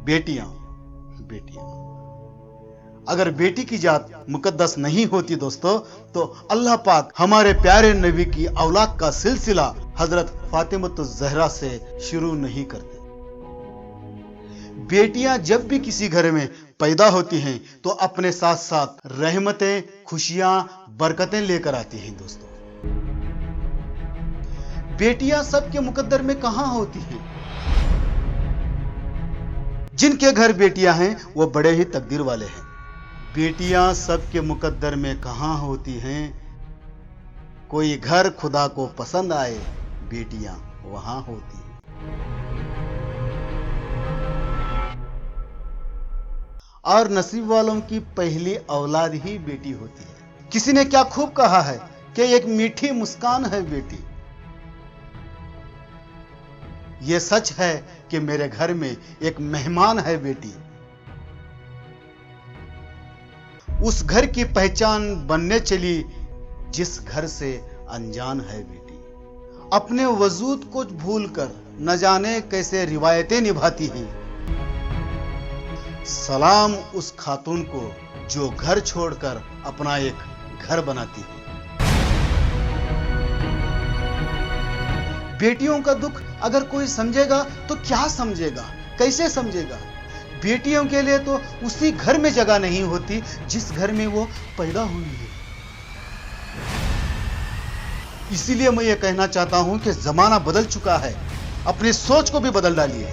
बेटियां बेटियां अगर बेटी की जात मुकद्दस नहीं होती दोस्तों, तो अल्लाह पाक हमारे प्यारे नबी की औलाद का सिलसिला हजरत फातिमतुज़ ज़हरा से शुरू नहीं करते। बेटियां जब भी किसी घर में पैदा होती हैं तो अपने साथ साथ रहमतें, खुशियां, बरकतें लेकर आती हैं दोस्तों। बेटियां सबके मुकद्दर में कहां होती हैं? जिनके घर बेटियां हैं वो बड़े ही तकदीर वाले हैं। बेटियां सबके मुकद्दर में कहां होती हैं? कोई घर खुदा को पसंद आए, बेटियां वहां होती हैं। और नसीब वालों की पहली औलाद ही बेटी होती है। किसी ने क्या खूब कहा है कि एक मीठी मुस्कान है बेटी। यह सच है कि मेरे घर में एक मेहमान है बेटी। उस घर की पहचान बनने चली जिस घर से अनजान है बेटी। अपने वजूद को भूलकर न जाने कैसे रिवायतें निभाती हैं। सलाम उस खातून को जो घर छोड़कर अपना एक घर बनाती है। बेटियों का दुख अगर कोई समझेगा तो क्या समझेगा, कैसे समझेगा? बेटियों के लिए तो उसी घर में जगह नहीं होती जिस घर में वो पैदा हुई है। इसीलिए मैं ये कहना चाहता हूं कि जमाना बदल चुका है, अपनी सोच को भी बदल डालिए,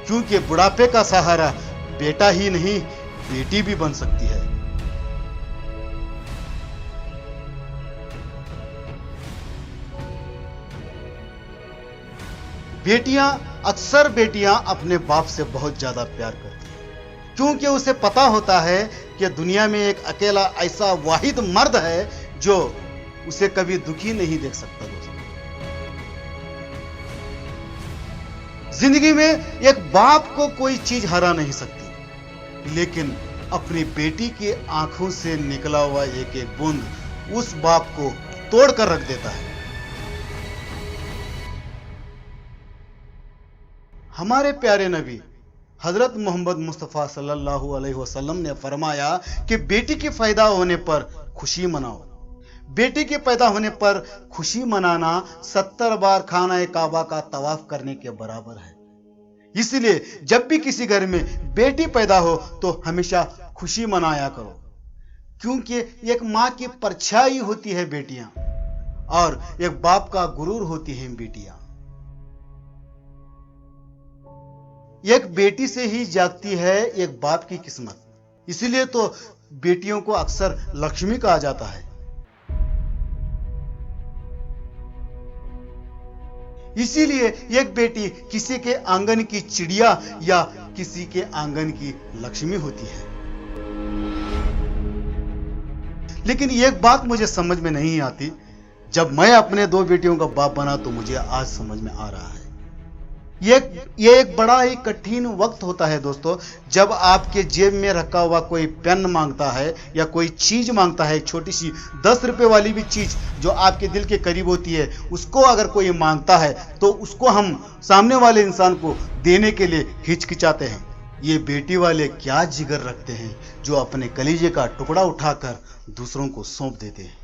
क्योंकि बुढ़ापे का सहारा बेटा ही नहीं बेटी भी बन सकती है। अक्सर बेटियां अपने बाप से बहुत ज्यादा प्यार करती हैं, क्योंकि उसे पता होता है कि दुनिया में एक अकेला ऐसा वाहिद मर्द है जो उसे कभी दुखी नहीं देख सकता। दोस्तों, जिंदगी में एक बाप को कोई चीज हरा नहीं सकती, लेकिन अपनी बेटी की आंखों से निकला हुआ एक एक बूंद उस बाप को तोड़कर रख देता है। हमारे प्यारे नबी हजरत मोहम्मद मुस्तफ़ा सल्लल्लाहु अलैहि वसल्लम ने फरमाया कि बेटी के पैदा होने पर खुशी मनाओ। बेटी के पैदा होने पर खुशी मनाना 70 बार खाना काबा का तवाफ करने के बराबर है। इसलिए जब भी किसी घर में बेटी पैदा हो तो हमेशा खुशी मनाया करो, क्योंकि एक माँ की परछाई होती है बेटियां, और एक बाप का गुरूर होती हैं बेटियां। एक बेटी से ही जागती है एक बाप की किस्मत। इसीलिए तो बेटियों को अक्सर लक्ष्मी कहा जाता है। इसीलिए एक बेटी किसी के आंगन की चिड़िया या किसी के आंगन की लक्ष्मी होती है। लेकिन एक बात मुझे समझ में नहीं आती, जब मैं अपने 2 बेटियों का बाप बना तो मुझे आज समझ में आ रहा है। ये एक बड़ा ही कठिन वक्त होता है दोस्तों, जब आपके जेब में रखा हुआ कोई पेन मांगता है या कोई चीज मांगता है, एक छोटी सी 10 रुपए वाली भी चीज जो आपके दिल के करीब होती है, उसको अगर कोई मांगता है तो उसको हम सामने वाले इंसान को देने के लिए हिचकिचाते हैं। ये बेटी वाले क्या जिगर रखते हैं जो अपने कलीजे का टुकड़ा उठाकर दूसरों को सौंप देते हैं।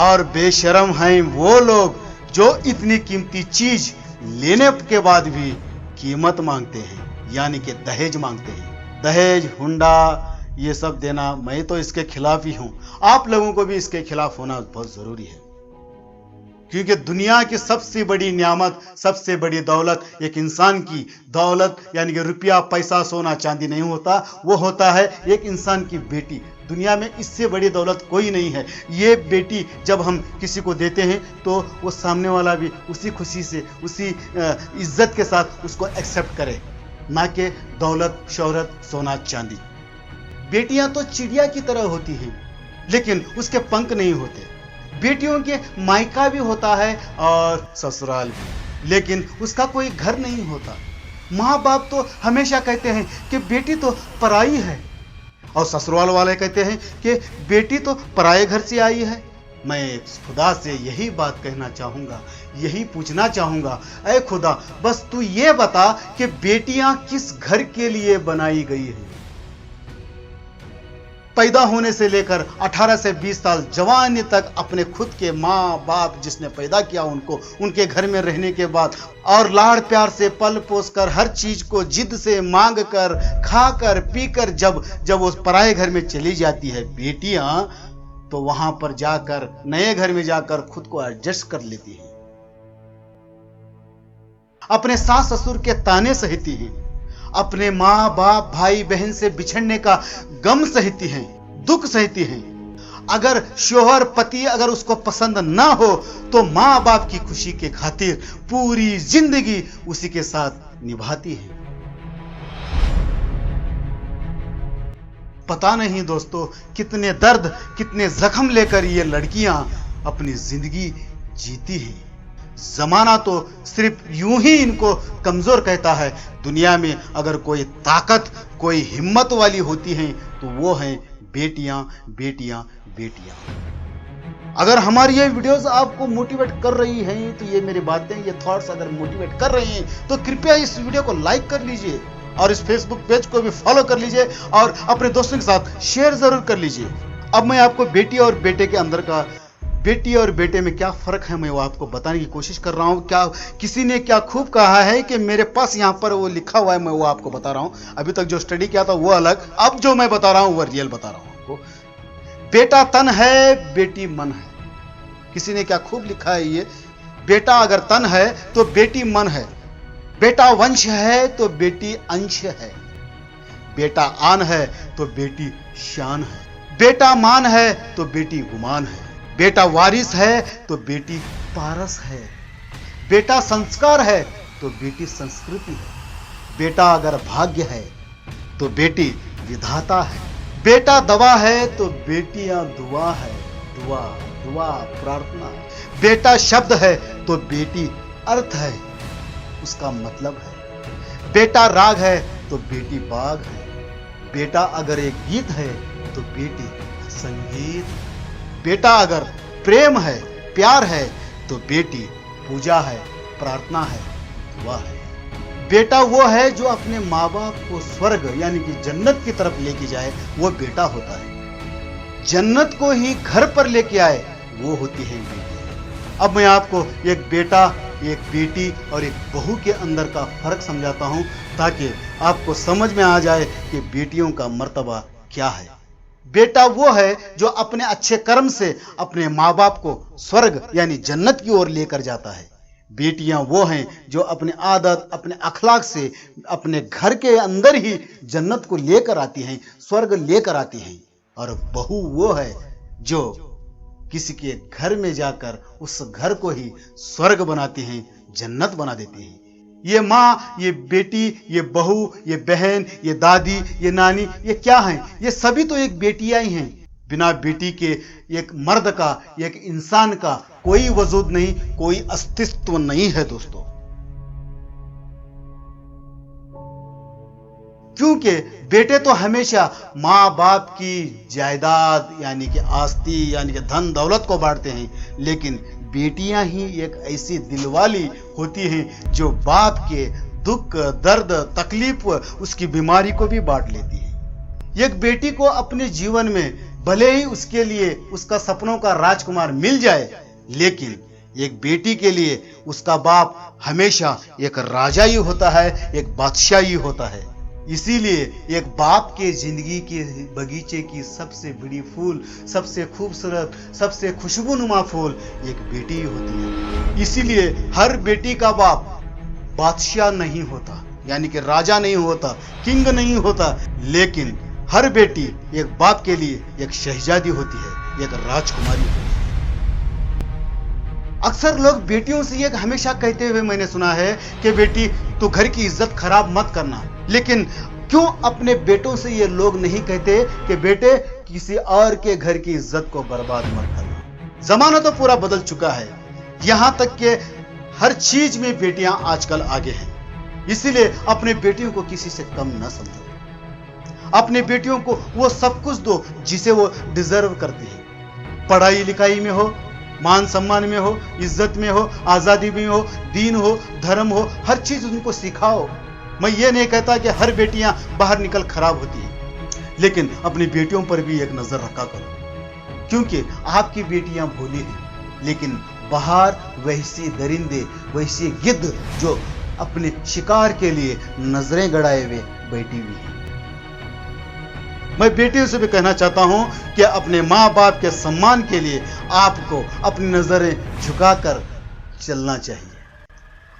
और बेशरम हैं वो लोग जो इतनी कीमती चीज लेने के बाद भी कीमत मांगते हैं, यानी कि दहेज मांगते हैं। दहेज, हुंडा, ये सब देना, मैं तो इसके खिलाफ ही हूं। आप लोगों को भी इसके खिलाफ होना बहुत जरूरी है, क्योंकि दुनिया की सबसे बड़ी नियामत, सबसे बड़ी दौलत एक इंसान की दौलत, यानी कि रुपया, पैसा, सोना, चांदी नहीं होता, वो होता है एक इंसान की बेटी। दुनिया में इससे बड़ी दौलत कोई नहीं है। ये बेटी जब हम किसी को देते हैं तो वो सामने वाला भी उसी खुशी से, उसी इज्जत के साथ उसको एक्सेप्ट करे, ना कि दौलत, शोहरत, सोना, चांदी। बेटियां तो चिड़िया की तरह होती हैं, लेकिन उसके पंख नहीं होते। बेटियों के मायका भी होता है और ससुराल भी, लेकिन उसका कोई घर नहीं होता। माँ बाप तो हमेशा कहते हैं कि बेटी तो पराई है, और ससुराल वाले कहते हैं कि बेटी तो पराये घर से आई है। मैं खुदा से यही बात कहना चाहूंगा, यही पूछना चाहूंगा, ऐ खुदा बस तू ये बता कि बेटियां किस घर के लिए बनाई गई हैं। पैदा होने से लेकर 18 से 20 साल जवानी तक अपने खुद के माँ बाप जिसने पैदा किया उनको उनके घर में रहने के बाद और लाड़ प्यार से पल पोस कर हर चीज को जिद से मांग कर खा कर पी कर जब वो पराये घर में चली जाती है बेटियां, तो वहां पर जाकर नए घर में जाकर खुद को एडजस्ट कर लेती हैं, अपने सास ससुर के ताने सहती हैं, अपने माँ बाप भाई बहन से बिछड़ने का गम सहती हैं, दुख सहती हैं। अगर शोहर पति अगर उसको पसंद ना हो तो माँ बाप की खुशी के खातिर पूरी जिंदगी उसी के साथ निभाती है। पता नहीं दोस्तों कितने दर्द कितने जख्म लेकर ये लड़कियां अपनी जिंदगी जीती हैं। जमाना तो सिर्फ यूं ही इनको कमजोर कहता है। दुनिया में अगर कोई ताकत कोई हिम्मत वाली होती है तो वो है बेटियां बेटियां बेटियां। अगर हमारी ये वीडियोस आपको मोटिवेट कर रही हैं तो ये मेरी बातें ये थॉट्स अगर मोटिवेट कर रही हैं तो कृपया इस वीडियो को लाइक कर लीजिए और इस फेसबुक पेज को भी फॉलो कर लीजिए और अपने दोस्तों के साथ शेयर जरूर कर लीजिए। अब मैं आपको बेटी और बेटे के अंदर का बेटी और बेटे में क्या फर्क है मैं वो आपको बताने की कोशिश कर रहा हूं। क्या किसी ने क्या खूब कहा है कि मेरे पास यहाँ पर वो लिखा हुआ है, मैं वो आपको बता रहा हूं। अभी तक जो स्टडी किया था वो अलग, अब जो मैं बता रहा हूं वो रियल बता रहा हूं आपको। बेटा तन है बेटी मन है। किसी ने क्या खूब लिखा है ये, बेटा अगर तन है तो बेटी मन है, बेटा वंश है तो बेटी अंश है, बेटा आन है तो बेटी शान है, बेटा मान है तो बेटी गुमान है, बेटा वारिस है तो बेटी पारस है, बेटा संस्कार है तो बेटी संस्कृति है, बेटा अगर भाग्य है तो बेटी विधाता है, बेटा दवा है तो बेटियां दुआ है, दुआ दुआ प्रार्थना, बेटा शब्द है तो बेटी अर्थ है उसका मतलब है, बेटा राग है तो बेटी बाग है, बेटा अगर एक गीत है तो बेटी संगीत, बेटा अगर प्रेम है प्यार है तो बेटी पूजा है प्रार्थना है दुआ है। बेटा वो है जो अपने माँ बाप को स्वर्ग यानी कि जन्नत की तरफ लेके जाए, वो बेटा होता है। जन्नत को ही घर पर लेके आए वो होती है बेटी। अब मैं आपको एक बेटा एक बेटी और एक बहू के अंदर का फर्क समझाता हूं ताकि आपको समझ में आ जाए कि बेटियों का मर्तबा क्या है। बेटा वो है जो अपने अच्छे कर्म से अपने माँ बाप को स्वर्ग यानी जन्नत की ओर लेकर जाता है। बेटियां वो हैं जो अपने आदत अपने अखलाक से अपने घर के अंदर ही जन्नत को लेकर आती हैं, स्वर्ग लेकर आती हैं। और बहू वो है जो किसी के घर में जाकर उस घर को ही स्वर्ग बनाती हैं, जन्नत बना देती हैं। ये माँ ये बेटी ये बहू ये बहन ये दादी ये नानी ये क्या हैं? ये सभी तो एक बेटियां ही हैं। बिना बेटी के एक मर्द का एक इंसान का कोई वजूद नहीं, कोई अस्तित्व नहीं है दोस्तों। क्योंकि बेटे तो हमेशा माँ बाप की जायदाद यानी कि आस्ती यानी कि धन दौलत को बांटते हैं, लेकिन बेटियां ही एक ऐसी दिलवाली होती हैं जो बाप के दुख दर्द तकलीफ उसकी बीमारी को भी बांट लेती है। एक बेटी को अपने जीवन में भले ही उसके लिए उसका सपनों का राजकुमार मिल जाए, लेकिन एक बेटी के लिए उसका बाप हमेशा एक राजा ही होता है, एक बादशाह ही होता है। इसीलिए एक बाप के जिंदगी के बगीचे की सबसे बड़ी फूल, सबसे खूबसूरत, सबसे खुशबूनुमा फूल एक बेटी ही होती है। इसीलिए हर बेटी का बाप बादशाह नहीं होता, यानी कि राजा नहीं होता, किंग नहीं होता, लेकिन हर बेटी एक बाप के लिए एक शहजादी होती है, एक राजकुमारी होती है। अक्सर लोग बेटियों से ये हमेशा कहते हुए मैंने सुना है कि बेटी तू घर की इज्जत खराब मत करना, लेकिन क्यों अपने बेटों से ये लोग नहीं कहते कि बेटे किसी और के घर की इज्जत को बर्बाद मत करना। जमाना तो पूरा बदल चुका है, यहां तक कि हर चीज में बेटियां आजकल आगे हैं। इसीलिए अपने बेटियों को किसी से कम न समझो, अपने बेटियों को वो सब कुछ दो जिसे वो डिजर्व करती है। पढ़ाई लिखाई में हो, मान सम्मान में हो, इज्जत में हो, आज़ादी में हो, दीन हो, धर्म हो, हर चीज़ उनको सिखाओ। मैं ये नहीं कहता कि हर बेटियां बाहर निकल खराब होती हैं, लेकिन अपनी बेटियों पर भी एक नज़र रखा करो, क्योंकि आपकी बेटियां भोली हैं, लेकिन बाहर वैसी दरिंदे, वैसी गिद्ध जो अपने शिकार के लिए नजरें गड़ाए हुए बैठी हुई है। मैं बेटियों से भी कहना चाहता हूं कि अपने माँ बाप के सम्मान के लिए आपको अपनी नजरें झुकाकर चलना चाहिए।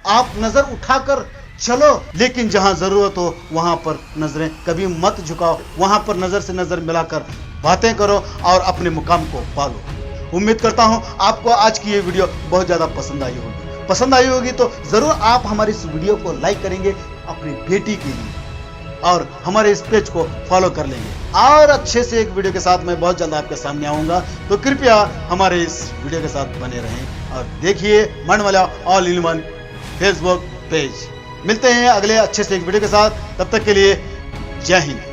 आप नजर उठाकर चलो, लेकिन जहां जरूरत हो वहां पर नजरें कभी मत झुकाओ। वहां पर नजर से नजर मिलाकर बातें करो और अपने मुकाम को पालो। उम्मीद करता हूं आपको आज की ये वीडियो बहुत ज्यादा पसंद आई होगी। पसंद आई होगी तो जरूर आप हमारी इस वीडियो को लाइक करेंगे अपनी बेटी के लिए, और हमारे इस पेज को फॉलो कर लेंगे। और अच्छे से एक वीडियो के साथ मैं बहुत जल्द आपके सामने आऊंगा, तो कृपया हमारे इस वीडियो के साथ बने रहें और देखिए मनवाला all in one Facebook page. मिलते हैं अगले अच्छे से एक वीडियो के साथ, तब तक के लिए जय हिंद।